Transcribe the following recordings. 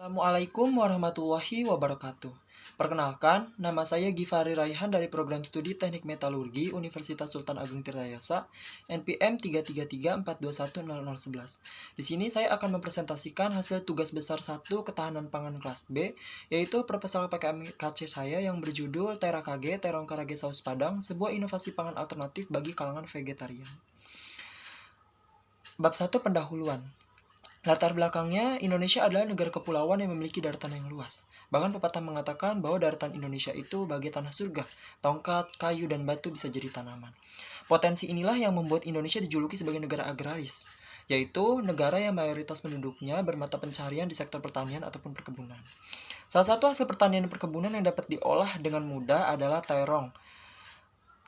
Assalamualaikum warahmatullahi wabarakatuh. Perkenalkan, nama saya Givari Raihan dari Program Studi Teknik Metalurgi Universitas Sultan Agung Tirtayasa, NPM 33342100011. Di sini saya akan mempresentasikan hasil tugas besar 1 Ketahanan Pangan kelas B, yaitu proposal PKMKC saya yang berjudul Terakage, Terong Karage Saus Padang, sebuah inovasi pangan alternatif bagi kalangan vegetarian. Bab 1 Pendahuluan. Latar belakangnya, Indonesia adalah negara kepulauan yang memiliki daratan yang luas. Bahkan pepatah mengatakan bahwa daratan Indonesia itu bagai tanah surga. Tongkat, kayu, dan batu bisa jadi tanaman. Potensi inilah yang membuat Indonesia dijuluki sebagai negara agraris, yaitu negara yang mayoritas penduduknya bermata pencaharian di sektor pertanian ataupun perkebunan. Salah satu hasil pertanian dan perkebunan yang dapat diolah dengan mudah adalah terong.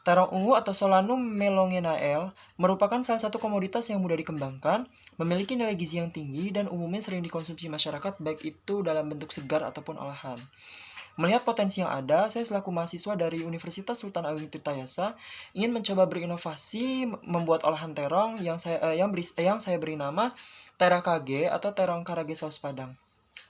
Terong ungu atau Solanum melongenae merupakan salah satu komoditas yang mudah dikembangkan, memiliki nilai gizi yang tinggi, dan umumnya sering dikonsumsi masyarakat baik itu dalam bentuk segar ataupun olahan. Melihat potensi yang ada, saya selaku mahasiswa dari Universitas Sultan Agung Tirtayasa ingin mencoba berinovasi membuat olahan terong yang saya beri nama Terakage atau terong karage saus padang.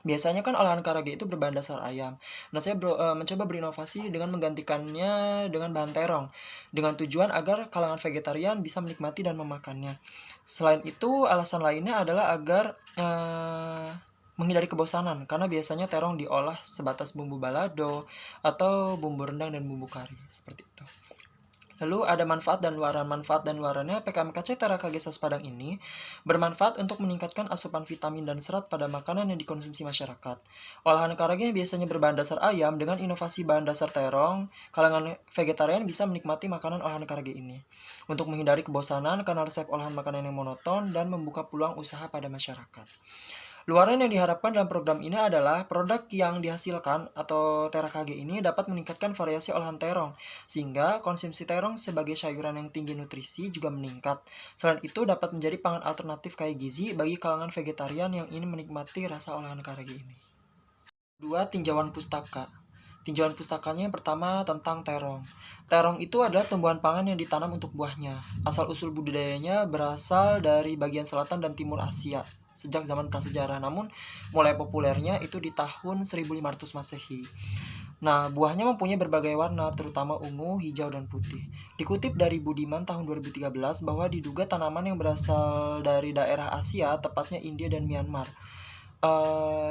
Biasanya kan olahan karage itu berbahan dasar ayam. Nah, saya mencoba berinovasi dengan menggantikannya dengan bahan terong, dengan tujuan agar kalangan vegetarian bisa menikmati dan memakannya. Selain itu, alasan lainnya adalah agar menghindari kebosanan, karena biasanya terong diolah sebatas bumbu balado atau bumbu rendang dan bumbu kari, seperti itu. Lalu ada manfaat dan luaran. Manfaat dan luarannya, PKMKC Terakage Saus Padang ini bermanfaat untuk meningkatkan asupan vitamin dan serat pada makanan yang dikonsumsi masyarakat. Olahan karage yang biasanya berbahan dasar ayam, dengan inovasi bahan dasar terong, kalangan vegetarian bisa menikmati makanan olahan karage ini. Untuk menghindari kebosanan karena resep olahan makanan yang monoton dan membuka peluang usaha pada masyarakat. Luaran yang diharapkan dalam program ini adalah produk yang dihasilkan atau terakage ini dapat meningkatkan variasi olahan terong, sehingga konsumsi terong sebagai sayuran yang tinggi nutrisi juga meningkat. Selain itu, dapat menjadi pangan alternatif kaya gizi bagi kalangan vegetarian yang ingin menikmati rasa olahan karage ini. 2. Tinjauan pustaka. Tinjauan pustakanya yang pertama tentang terong. Terong itu adalah tumbuhan pangan yang ditanam untuk buahnya. Asal-usul budidayanya berasal dari bagian selatan dan timur Asia sejak zaman prasejarah, namun mulai populernya itu di tahun 1500 Masehi. Nah, buahnya mempunyai berbagai warna, terutama ungu, hijau, dan putih. Dikutip dari Budiman tahun 2013 bahwa diduga tanaman yang berasal dari daerah Asia, tepatnya India dan Myanmar.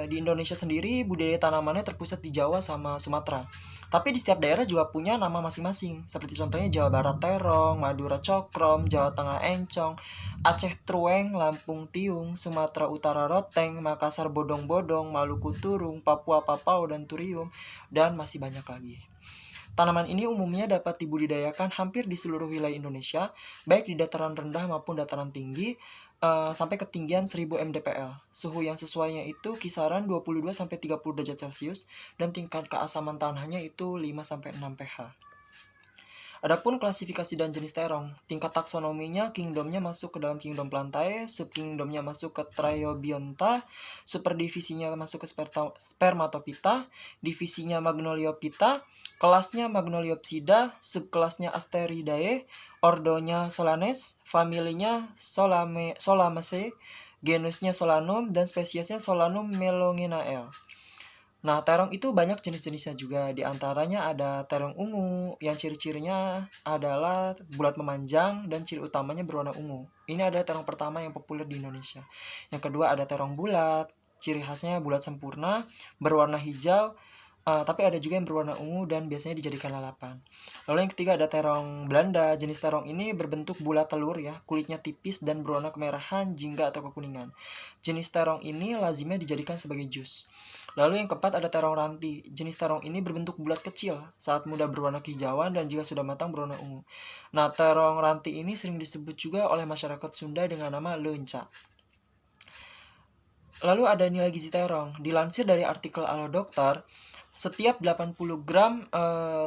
Di Indonesia sendiri budidaya tanamannya terpusat di Jawa sama Sumatera. Tapi di setiap daerah juga punya nama masing-masing. Seperti contohnya Jawa Barat terong, Madura cokrom, Jawa Tengah encong, Aceh trueng, Lampung tiung, Sumatera Utara roteng, Makassar bodong-bodong, Maluku turung, Papua papau dan turium, dan masih banyak lagi. Tanaman ini umumnya dapat dibudidayakan hampir di seluruh wilayah Indonesia, baik di dataran rendah maupun dataran tinggi, sampai ketinggian 1000 mdpl. Suhu yang sesuainya itu kisaran 22-30 derajat Celcius, dan tingkat keasaman tanahnya itu 5-6 pH. Adapun klasifikasi dan jenis terong, tingkat taksonominya, kingdomnya masuk ke dalam kingdom Plantae, subkingdomnya masuk ke Triobionta, superdivisinya masuk ke Spermatophyta, divisinya Magnoliophyta, kelasnya Magnoliopsida, subkelasnya Asteridae, ordonya Solanes, familinya Solanaceae, genusnya Solanum, dan spesiesnya Solanum melongenae. Nah, terong itu banyak jenis-jenisnya juga. Di antaranya ada terong ungu, yang ciri-cirinya adalah bulat memanjang dan ciri utamanya berwarna ungu. Ini adalah terong pertama yang populer di Indonesia. Yang kedua ada terong bulat, ciri khasnya bulat sempurna, berwarna hijau, tapi ada juga yang berwarna ungu dan biasanya dijadikan lalapan. Lalu yang ketiga ada terong Belanda. Jenis terong ini berbentuk bulat telur ya, kulitnya tipis dan berwarna kemerahan, jingga atau kekuningan. Jenis terong ini lazimnya dijadikan sebagai jus. Lalu yang keempat ada terong ranti. Jenis terong ini berbentuk bulat kecil, saat muda berwarna kehijauan dan jika sudah matang berwarna ungu. Nah, terong ranti ini sering disebut juga oleh masyarakat Sunda dengan nama leunca. Lalu ada nilai gizi terong. Dilansir dari artikel Alo Dokter, setiap 80 gram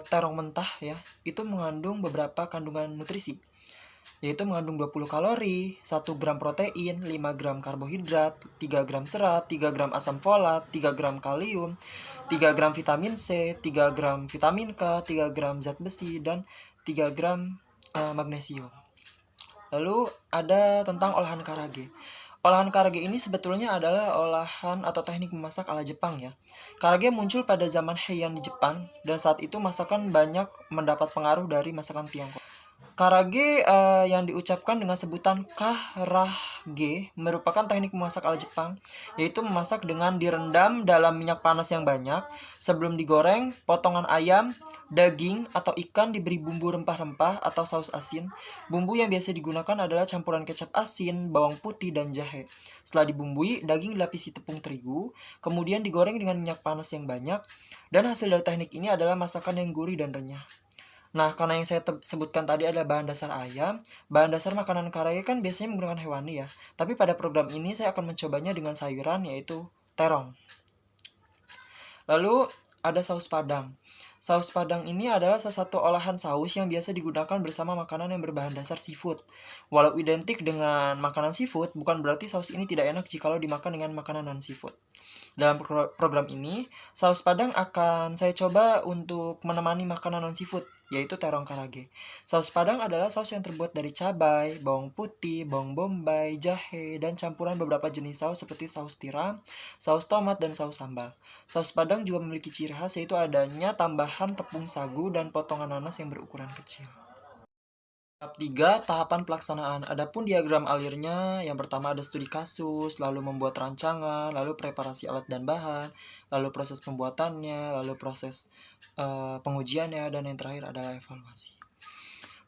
terong mentah ya, itu mengandung beberapa kandungan nutrisi, yaitu mengandung 20 kalori, 1 gram protein, 5 gram karbohidrat, 3 gram serat, 3 gram asam folat, 3 gram kalium, 3 gram vitamin C, 3 gram vitamin K, 3 gram zat besi, dan 3 gram magnesium. Lalu ada tentang olahan karage. Olahan karage ini sebetulnya adalah olahan atau teknik memasak ala Jepang ya. Karage muncul pada zaman Heian di Jepang dan saat itu masakan banyak mendapat pengaruh dari masakan Tiongkok. Karage yang diucapkan dengan sebutan karage merupakan teknik memasak ala Jepang, yaitu memasak dengan direndam dalam minyak panas yang banyak. Sebelum digoreng, potongan ayam, daging, atau ikan diberi bumbu rempah-rempah atau saus asin. Bumbu yang biasa digunakan adalah campuran kecap asin, bawang putih, dan jahe. Setelah dibumbui, daging dilapisi tepung terigu, kemudian digoreng dengan minyak panas yang banyak, dan hasil dari teknik ini adalah masakan yang gurih dan renyah. Nah, karena yang saya sebutkan tadi adalah bahan dasar ayam, bahan dasar makanan karage kan biasanya menggunakan hewani ya. Tapi pada program ini saya akan mencobanya dengan sayuran yaitu terong. Lalu ada saus padang. Saus padang ini adalah salah satu olahan saus yang biasa digunakan bersama makanan yang berbahan dasar seafood. Walau identik dengan makanan seafood, bukan berarti saus ini tidak enak jikalau dimakan dengan makanan non-seafood. Dalam program ini, saus padang akan saya coba untuk menemani makanan non-seafood, yaitu terong karage. Saus padang adalah saus yang terbuat dari cabai, bawang putih, bawang bombay, jahe, dan campuran beberapa jenis saus seperti saus tiram, saus tomat, dan saus sambal. Saus padang juga memiliki ciri khas yaitu adanya tambahan tepung sagu dan potongan nanas yang berukuran kecil. Tahap 3, tahapan pelaksanaan. Adapun diagram alirnya, yang pertama ada studi kasus, lalu membuat rancangan, lalu preparasi alat dan bahan, lalu proses pembuatannya, lalu proses pengujiannya, dan yang terakhir adalah evaluasi.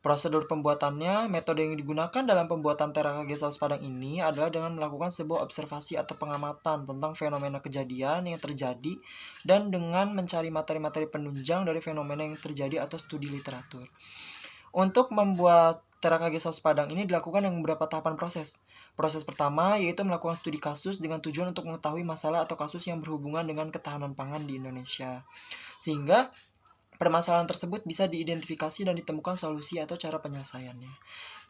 Prosedur pembuatannya, metode yang digunakan dalam pembuatan terakage saus padang ini adalah dengan melakukan sebuah observasi atau pengamatan tentang fenomena kejadian yang terjadi dan dengan mencari materi-materi penunjang dari fenomena yang terjadi atau studi literatur. Untuk membuat terakage saus padang ini dilakukan dengan beberapa tahapan proses. Proses pertama yaitu melakukan studi kasus dengan tujuan untuk mengetahui masalah atau kasus yang berhubungan dengan ketahanan pangan di Indonesia. Sehingga permasalahan tersebut bisa diidentifikasi dan ditemukan solusi atau cara penyelesaiannya.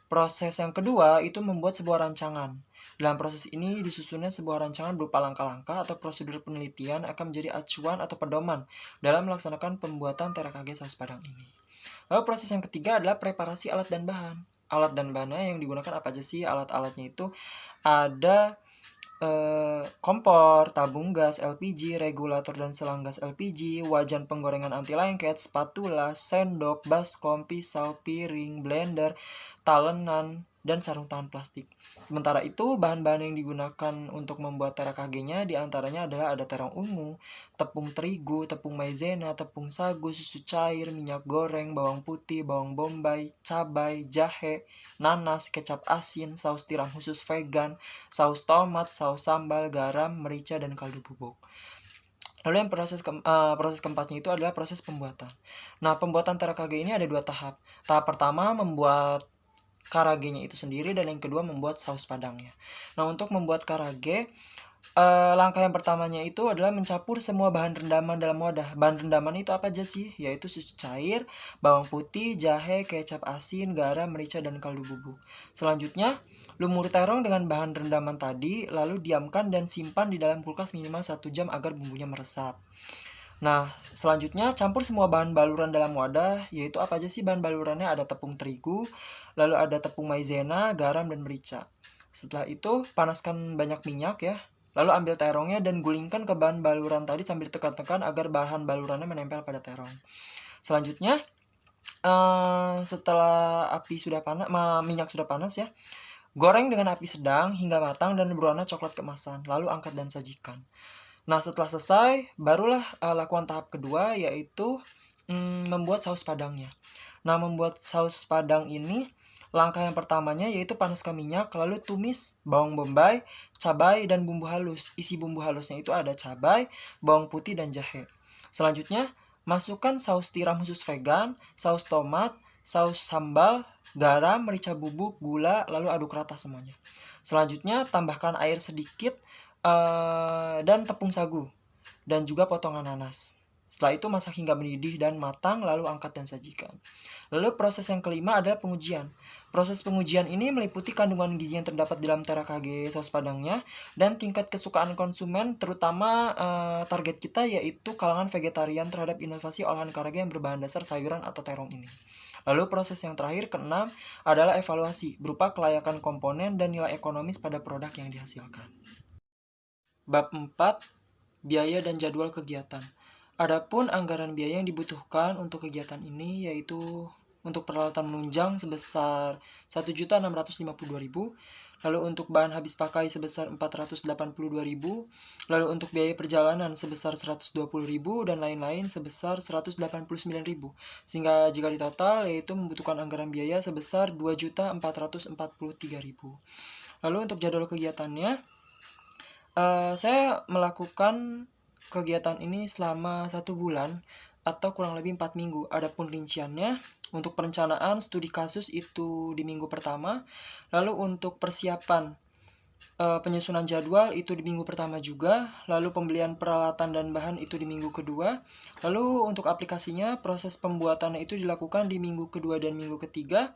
Proses yang kedua itu membuat sebuah rancangan. Dalam proses ini disusunnya sebuah rancangan berupa langkah-langkah atau prosedur penelitian akan menjadi acuan atau pedoman dalam melaksanakan pembuatan terakage saus padang ini. Lalu proses yang ketiga adalah preparasi alat dan bahan. Alat dan bahannya yang digunakan apa aja sih? Alat-alatnya itu ada kompor, tabung gas, LPG, regulator dan selang gas LPG, wajan penggorengan anti lengket, spatula, sendok, baskom, pisau, piring, blender, talenan, dan sarung tangan plastik. Sementara itu, bahan-bahan yang digunakan untuk membuat terakage-nya diantaranya adalah ada terong ungu, tepung terigu, tepung maizena, tepung sagu, susu cair, minyak goreng, bawang putih, bawang bombay, cabai, jahe, nanas, kecap asin, saus tiram khusus vegan, saus tomat, saus sambal, garam, merica, dan kaldu bubuk. Lalu yang proses keempatnya itu adalah proses pembuatan. Nah, pembuatan terakage ini ada 2 tahap. Tahap pertama membuat karage-nya itu sendiri dan yang kedua membuat saus padangnya. Nah, untuk membuat karage, langkah yang pertamanya itu adalah mencampur semua bahan rendaman dalam wadah. Bahan rendaman itu apa aja sih? Yaitu susu cair, bawang putih, jahe, kecap asin, garam, merica, dan kaldu bubuk. Selanjutnya, lumuri terong dengan bahan rendaman tadi, lalu diamkan dan simpan di dalam kulkas minimal 1 jam agar bumbunya meresap. Nah, selanjutnya campur semua bahan baluran dalam wadah, yaitu apa aja sih bahan balurannya? Ada tepung terigu, lalu ada tepung maizena, garam, dan merica. Setelah itu, panaskan banyak minyak ya, lalu ambil terongnya dan gulingkan ke bahan baluran tadi sambil tekan-tekan agar bahan balurannya menempel pada terong. Selanjutnya, setelah api sudah panas, minyak sudah panas ya, goreng dengan api sedang hingga matang dan berwarna coklat keemasan, lalu angkat dan sajikan. Nah, setelah selesai, barulah lakukan tahap kedua, yaitu membuat saus padangnya. Nah, membuat saus padang ini, langkah yang pertamanya yaitu panaskan minyak, lalu tumis bawang bombay, cabai, dan bumbu halus. Isi bumbu halusnya itu ada cabai, bawang putih, dan jahe. Selanjutnya, masukkan saus tiram khusus vegan, saus tomat, saus sambal, garam, merica bubuk, gula, lalu aduk rata semuanya. Selanjutnya, tambahkan air sedikit dan tepung sagu dan juga potongan nanas. Setelah itu masak hingga mendidih dan matang, lalu angkat dan sajikan. Lalu proses yang kelima adalah pengujian. Proses pengujian ini meliputi kandungan gizi yang terdapat dalam terakage saus padangnya dan tingkat kesukaan konsumen, terutama target kita yaitu kalangan vegetarian terhadap inovasi olahan karage yang berbahan dasar sayuran atau terong ini. Lalu proses yang terakhir, keenam, adalah evaluasi berupa kelayakan komponen dan nilai ekonomis pada produk yang dihasilkan. Bab 4, biaya dan jadwal kegiatan. Adapun anggaran biaya yang dibutuhkan untuk kegiatan ini yaitu untuk peralatan menunjang sebesar 1.652.000, lalu untuk bahan habis pakai sebesar 482.000, lalu untuk biaya perjalanan sebesar 120.000 dan lain-lain sebesar 189.000. Sehingga jika ditotal yaitu membutuhkan anggaran biaya sebesar 2.443.000. Lalu untuk jadwal kegiatannya, saya melakukan kegiatan ini selama 1 bulan atau kurang lebih 4 minggu. Adapun rinciannya, untuk perencanaan studi kasus itu di minggu pertama, lalu untuk persiapan penyusunan jadwal itu di minggu pertama juga, lalu pembelian peralatan dan bahan itu di minggu kedua, lalu untuk aplikasinya proses pembuatannya itu dilakukan di minggu kedua dan minggu ketiga,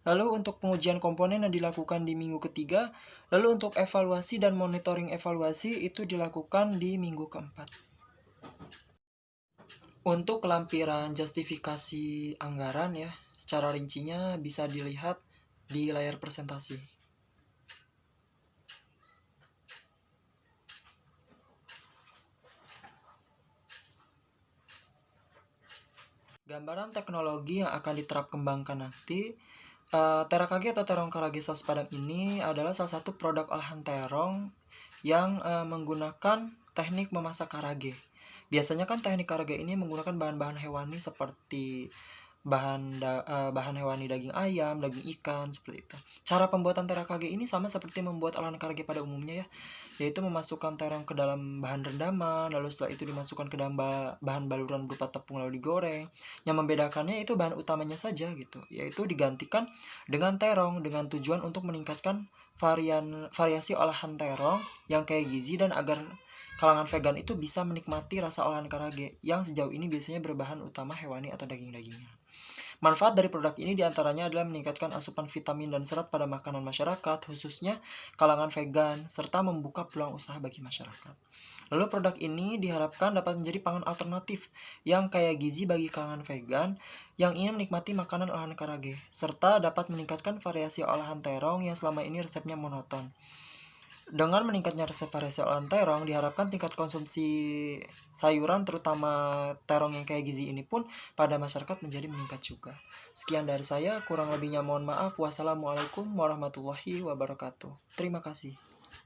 lalu untuk pengujian komponen yang dilakukan di minggu ketiga, lalu untuk evaluasi dan monitoring evaluasi itu dilakukan di minggu keempat. Untuk lampiran justifikasi anggaran ya, secara rincinya bisa dilihat di layar presentasi. Gambaran teknologi yang akan kembangkan nanti. Terakage atau terong karage saus padang ini adalah salah satu produk olahan terong yang menggunakan teknik memasak karage. Biasanya kan teknik karage ini menggunakan bahan-bahan hewani seperti bahan hewani daging ayam, daging ikan, seperti itu. Cara pembuatan terakage ini sama seperti membuat olahan karage pada umumnya ya, yaitu memasukkan terong ke dalam bahan rendaman, lalu setelah itu dimasukkan ke dalam bahan baluran berupa tepung lalu digoreng. Yang membedakannya itu bahan utamanya saja gitu, yaitu digantikan dengan terong dengan tujuan untuk meningkatkan variasi olahan terong yang kaya gizi dan agar kalangan vegan itu bisa menikmati rasa olahan karage yang sejauh ini biasanya berbahan utama hewani atau daging-dagingnya. Manfaat dari produk ini diantaranya adalah meningkatkan asupan vitamin dan serat pada makanan masyarakat, khususnya kalangan vegan, serta membuka peluang usaha bagi masyarakat. Lalu produk ini diharapkan dapat menjadi pangan alternatif yang kaya gizi bagi kalangan vegan yang ingin menikmati makanan olahan karage, serta dapat meningkatkan variasi olahan terong yang selama ini resepnya monoton. Dengan meningkatnya resep variasi olahan terong, diharapkan tingkat konsumsi sayuran terutama terong yang kayak gizi ini pun pada masyarakat menjadi meningkat juga. Sekian dari saya, kurang lebihnya mohon maaf. Wassalamualaikum warahmatullahi wabarakatuh. Terima kasih.